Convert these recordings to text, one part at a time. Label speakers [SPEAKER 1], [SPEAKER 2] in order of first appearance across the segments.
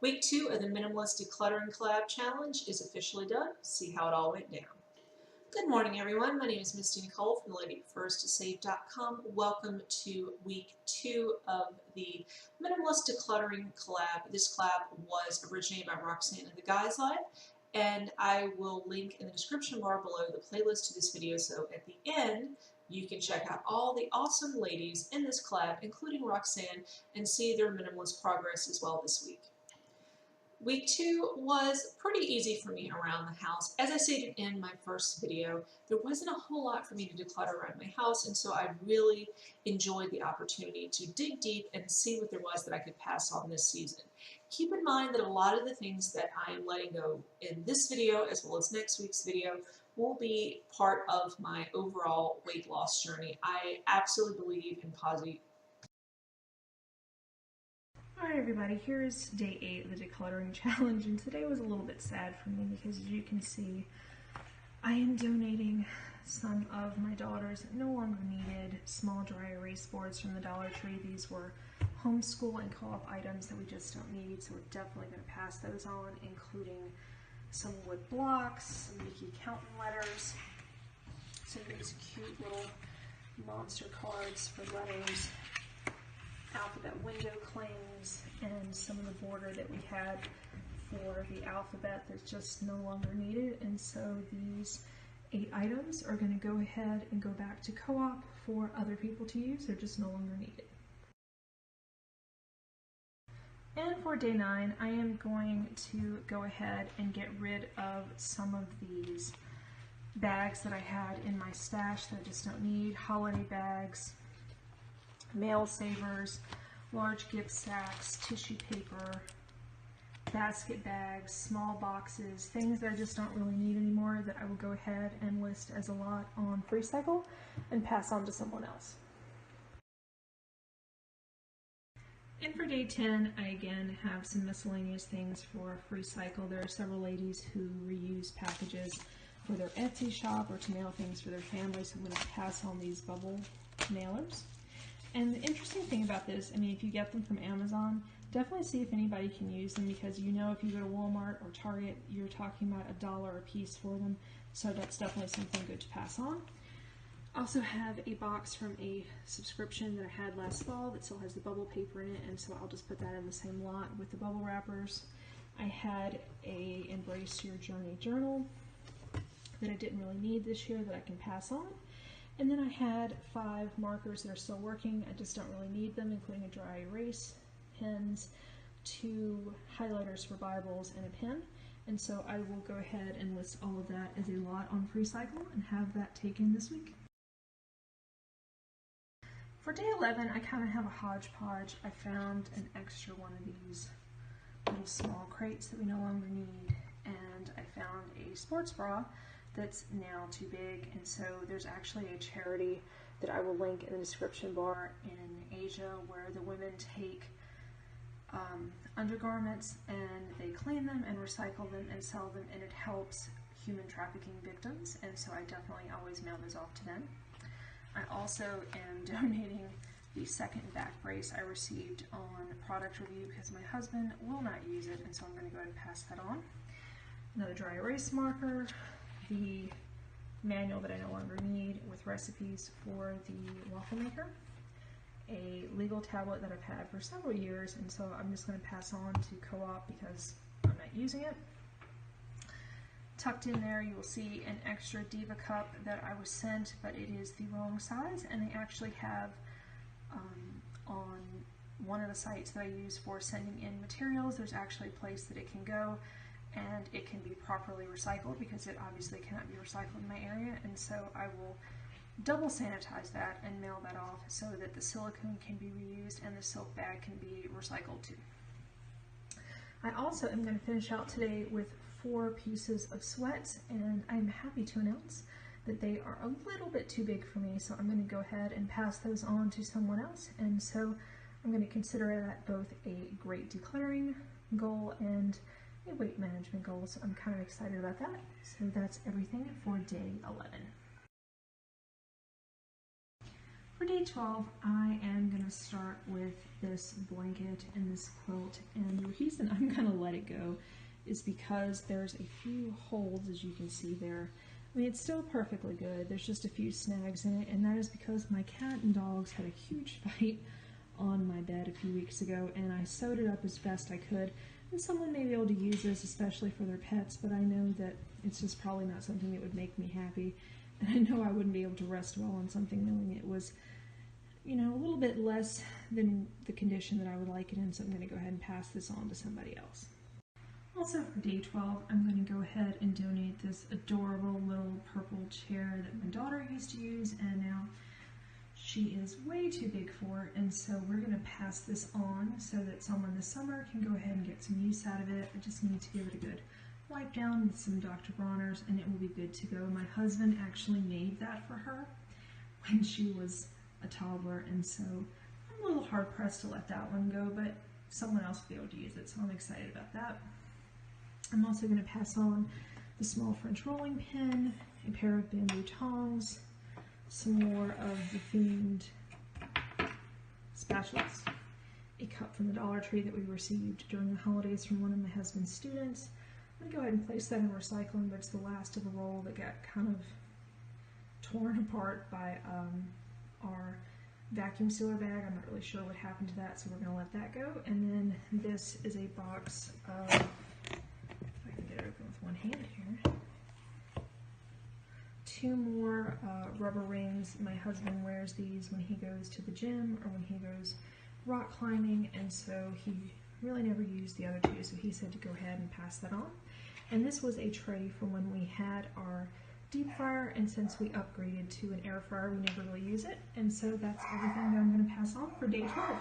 [SPEAKER 1] Week 2 of the Minimalist Decluttering Collab challenge is officially done. See how it all went down. Good morning, everyone. My name is Misty Nicole from LadyPrefers2Save.com. Welcome to week 2 of the Minimalist Decluttering Collab. This collab was originated by Roxanne and the Guys Live, and I will link in the description bar below the playlist to this video, so at the end you can check out all the awesome ladies in this collab, including Roxanne, and see their minimalist progress as well this week. Week 2 was pretty easy for me around the house. As I stated in my first video, there wasn't a whole lot for me to declutter around my house, and so I really enjoyed the opportunity to dig deep and see what there was that I could pass on this season. Keep in mind that a lot of the things that I am letting go in this video, as well as next week's video, will be part of my overall weight loss journey. I absolutely believe in positive.
[SPEAKER 2] Alright everybody, here's day 8 of the decluttering challenge, and today was a little bit sad for me because, as you can see, I am donating some of my daughter's no longer needed small dry erase boards from the Dollar Tree. These were homeschool and co-op items that we just don't need, so we're definitely going to pass those on, including some wood blocks, some Mickey counting letters, some of these cute little monster cards for letters, alphabet window claims, and some of the border that we had for the alphabet that's just no longer needed. And so these 8 items are going to go ahead and go back to co-op for other people to use. They're just no longer needed. And for day 9, I am going to go ahead and get rid of some of these bags that I had in my stash that I just don't need. Holiday bags, mail savers, large gift sacks, tissue paper, basket bags, small boxes, things that I just don't really need anymore that I will go ahead and list as a lot on FreeCycle and pass on to someone else. And for day 10, I again have some miscellaneous things for FreeCycle. There are several ladies who reuse packages for their Etsy shop or to mail things for their families, so I'm going to pass on these bubble mailers. And the interesting thing about this, I mean, if you get them from Amazon, definitely see if anybody can use them, because you know if you go to Walmart or Target, you're talking about $1 a piece for them. So that's definitely something good to pass on. I also have a box from a subscription that I had last fall that still has the bubble paper in it, and so I'll just put that in the same lot with the bubble wrappers. I had a Embrace Your Journey journal that I didn't really need this year that I can pass on. And then I had 5 markers that are still working. I just don't really need them, including a dry erase, pens, 2 highlighters for Bibles, and a pen. And so I will go ahead and list all of that as a lot on FreeCycle and have that taken this week. For day 11, I kind of have a hodgepodge. I found an extra one of these little small crates that we no longer need, and I found a sports bra that's now too big, and so there's actually a charity that I will link in the description bar in Asia where the women take undergarments and they clean them and recycle them and sell them, and it helps human trafficking victims, and so I definitely always mail those off to them. I also am donating the second back brace I received on product review because my husband will not use it, and so I'm going to go ahead and pass that on. Another dry erase marker, the manual that I no longer need with recipes for the waffle maker, a legal tablet that I've had for several years, and so I'm just going to pass on to co-op because I'm not using it. Tucked in there you will see an extra Diva cup that I was sent, but it is the wrong size, and they actually have on one of the sites that I use for sending in materials, there's actually a place that it can go and it can be properly recycled, because it obviously cannot be recycled in my area, and so I will double sanitize that and mail that off so that the silicone can be reused and the silk bag can be recycled too. I also am going to finish out today with 4 pieces of sweats, and I'm happy to announce that they are a little bit too big for me, so I'm going to go ahead and pass those on to someone else, and so I'm going to consider that both a great decluttering goal and a weight management goal, so I'm kind of excited about that. So that's everything for day 11. For day 12, I am going to start with this blanket and this quilt, and the reason I'm going to let it go is because there's a few holes, as you can see there. I mean, it's still perfectly good. There's just a few snags in it, and that is because my cat and dogs had a huge fight on my bed a few weeks ago, and I sewed it up as best I could. And someone may be able to use this, especially for their pets, but I know that it's just probably not something that would make me happy. And I know I wouldn't be able to rest well on something knowing it was, you know, a little bit less than the condition that I would like it in, so I'm going to go ahead and pass this on to somebody else. Also for day 12, I'm going to go ahead and donate this adorable little purple chair that my daughter used to use, and now she is way too big for it, and so we're going to pass this on so that someone this summer can go ahead and get some use out of it. I just need to give it a good wipe down with some Dr. Bronner's, and it will be good to go. My husband actually made that for her when she was a toddler, and so I'm a little hard pressed to let that one go, but someone else will be able to use it, so I'm excited about that. I'm also going to pass on the small French rolling pin, a pair of bamboo tongs, some more of the themed spatulas, a cup from the Dollar Tree that we received during the holidays from one of my husband's students. I'm going to go ahead and place that in recycling, but it's the last of a roll that got kind of torn apart by our vacuum sealer bag. I'm not really sure what happened to that, so we're going to let that go. And then this is a box of, if I can get it open with one hand here, 2 more rubber rings. My husband wears these when he goes to the gym or when he goes rock climbing, and so he really never used the other 2, so he said to go ahead and pass that on. And this was a tray from when we had our deep fryer, and since we upgraded to an air fryer, we never really use it, and so that's everything that I'm going to pass on for day 12.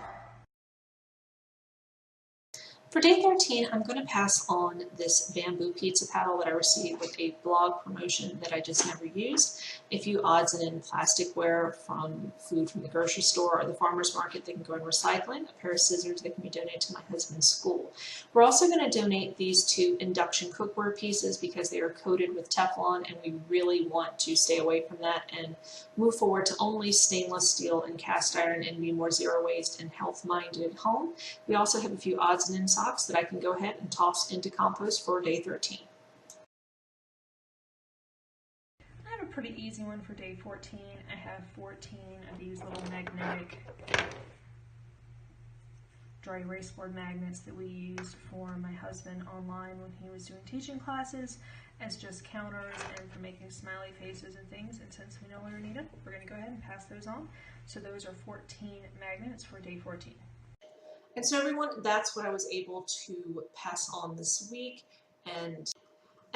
[SPEAKER 1] For day 13, I'm going to pass on this bamboo pizza paddle that I received with a blog promotion that I just never used. A few odds and ends plasticware from food from the grocery store or the farmer's market that can go in recycling, a pair of scissors that can be donated to my husband's school. We're also going to donate these 2 induction cookware pieces because they are coated with Teflon, and we really want to stay away from that and move forward to only stainless steel and cast iron and be more zero waste and health minded at home. We also have a few odds and ends socks that I can go ahead and toss into compost for day 13.
[SPEAKER 2] I have a pretty easy one for day 14. I have 14 of these little magnetic dry erase board magnets that we used for my husband online when he was doing teaching classes as just counters and for making smiley faces and things, and since we no longer need them, we're going to go ahead and pass those on. So those are 14 magnets for day 14.
[SPEAKER 1] And so everyone, that's what I was able to pass on this week. And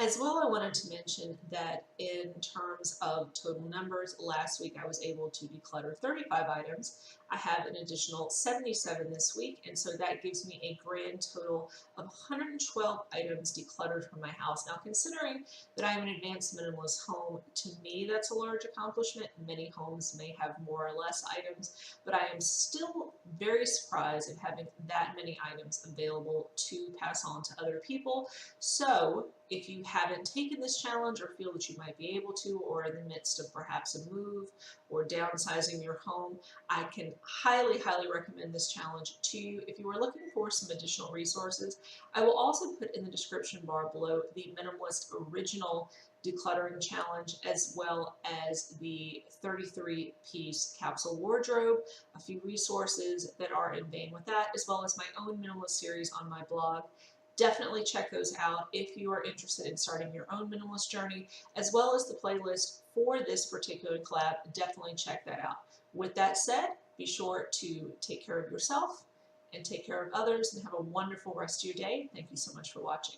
[SPEAKER 1] as well, I wanted to mention that in terms of total numbers, last week I was able to declutter 35 items. I have an additional 77 this week, and so that gives me a grand total of 112 items decluttered from my house. Now, considering that I am an advanced minimalist home, to me that's a large accomplishment. Many homes may have more or less items, but I am still very surprised at having that many items available to pass on to other people. So if you haven't taken this challenge or feel that you might be able to, or in the midst of perhaps a move or downsizing your home, I can highly recommend this challenge to you. If you are looking for some additional resources, I will also put in the description bar below the Minimalist Original Decluttering Challenge, as well as the 33-piece capsule wardrobe, a few resources that are in vein with that, as well as my own minimalist series on my blog. Definitely check those out if you are interested in starting your own minimalist journey, as well as the playlist for this particular collab. Definitely check that out. With that said, be sure to take care of yourself and take care of others, and have a wonderful rest of your day. Thank you so much for watching.